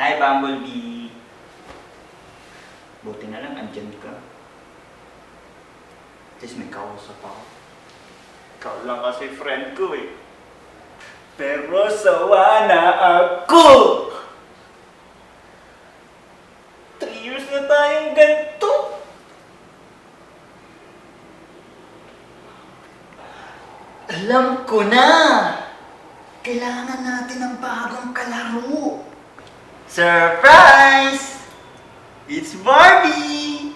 Hi, Bumblebee. Buti na lang, andyan ka. At least may kausap ako. Ikaw lang kasi friend ko eh. Pero sawa na ako! 3 years na tayong ganito! Alam ko na! Kailangan natin ng bagong kalaro! Surprise! It's Barbie!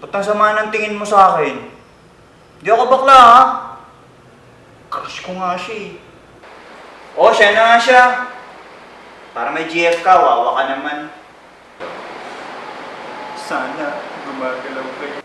Ba't ang sama ng tingin mo sa akin? Di ako bakla ha? Crush ko nga siya eh. Oh, siya na nga siya. Para may GF ka, wawa ka naman. Sana gumagalaw kayo.